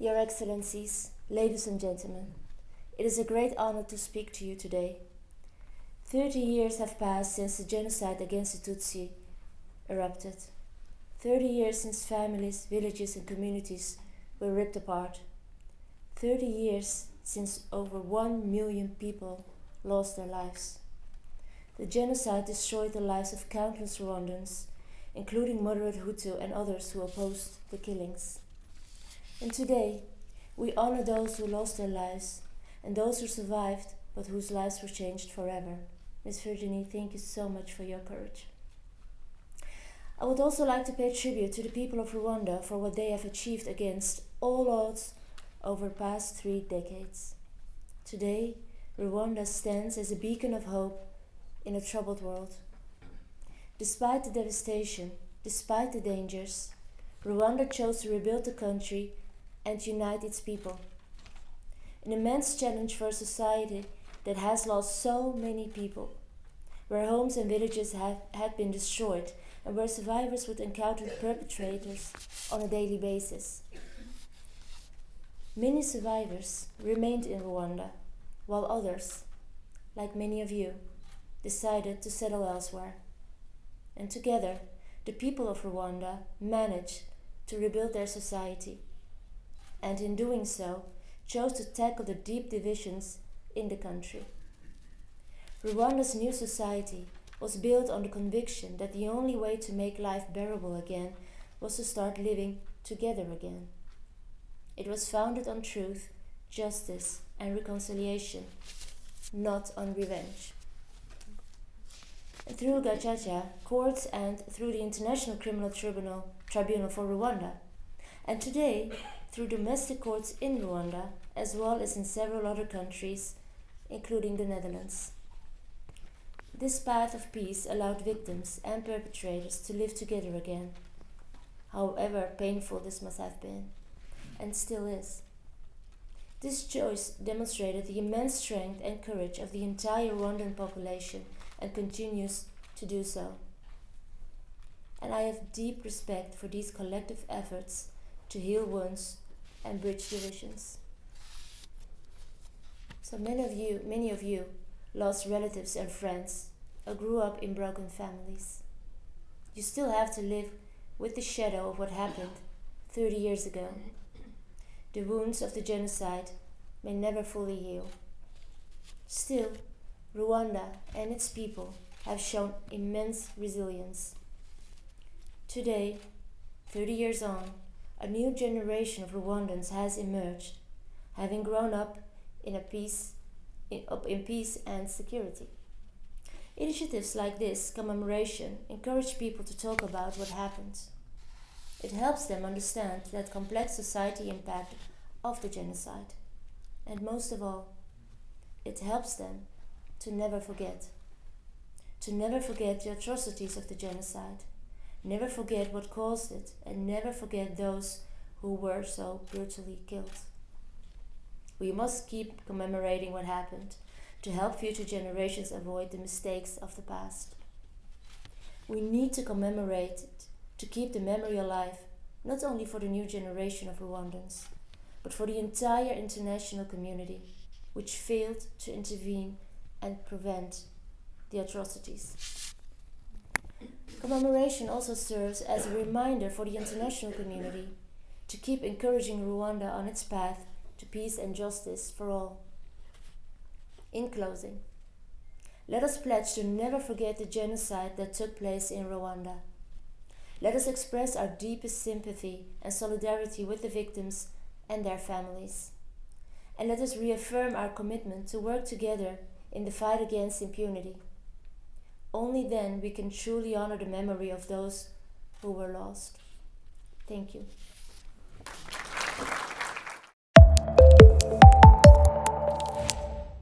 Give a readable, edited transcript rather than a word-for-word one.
Your Excellencies, ladies and gentlemen, it is a great honor to speak to you today. 30 years have passed since the genocide against the Tutsi erupted. 30 years since families, villages and communities were ripped apart. 30 years since over 1 million people lost their lives. The genocide destroyed the lives of countless Rwandans, including moderate Hutu and others who opposed the killings. And today, we honor those who lost their lives and those who survived but whose lives were changed forever. Ms. Virginie, thank you so much for your courage. I would also like to pay tribute to the people of Rwanda for what they have achieved against all odds over the past 3 decades. Today, Rwanda stands as a beacon of hope in a troubled world. Despite the devastation, despite the dangers, Rwanda chose to rebuild the country and unite its people. An immense challenge for a society that has lost so many people, where homes and villages had been destroyed and where survivors would encounter perpetrators on a daily basis. Many survivors remained in Rwanda, while others, like many of you, decided to settle elsewhere. And together, the people of Rwanda managed to rebuild their society, and in doing so, chose to tackle the deep divisions in the country. Rwanda's new society was built on the conviction that the only way to make life bearable again was to start living together again. It was founded on truth, justice, and reconciliation, not on revenge. And through Gacaca courts and through the International Criminal Tribunal for Rwanda, and today through domestic courts in Rwanda, as well as in several other countries, including the Netherlands. This path of peace allowed victims and perpetrators to live together again, however painful this must have been, and still is. This choice demonstrated the immense strength and courage of the entire Rwandan population and continues to do so. And I have deep respect for these collective efforts to heal wounds and bridge divisions. So many of you lost relatives and friends or grew up in broken families. You still have to live with the shadow of what happened 30 years ago. The wounds of the genocide may never fully heal. Still, Rwanda and its people have shown immense resilience. Today, 30 years on, a new generation of Rwandans has emerged, having grown up in peace and security. Initiatives like this commemoration encourage people to talk about what happened. It helps them understand that complex society impact of the genocide. And most of all, it helps them to never forget. To never forget the atrocities of the genocide. Never forget what caused it, and never forget those who were so brutally killed. We must keep commemorating what happened to help future generations avoid the mistakes of the past. We need to commemorate it to keep the memory alive, not only for the new generation of Rwandans, but for the entire international community, which failed to intervene and prevent the atrocities. Commemoration also serves as a reminder for the international community to keep encouraging Rwanda on its path to peace and justice for all. In closing, let us pledge to never forget the genocide that took place in Rwanda. Let us express our deepest sympathy and solidarity with the victims and their families. And let us reaffirm our commitment to work together in the fight against impunity. Only then we can truly honor the memory of those who were lost. Thank you.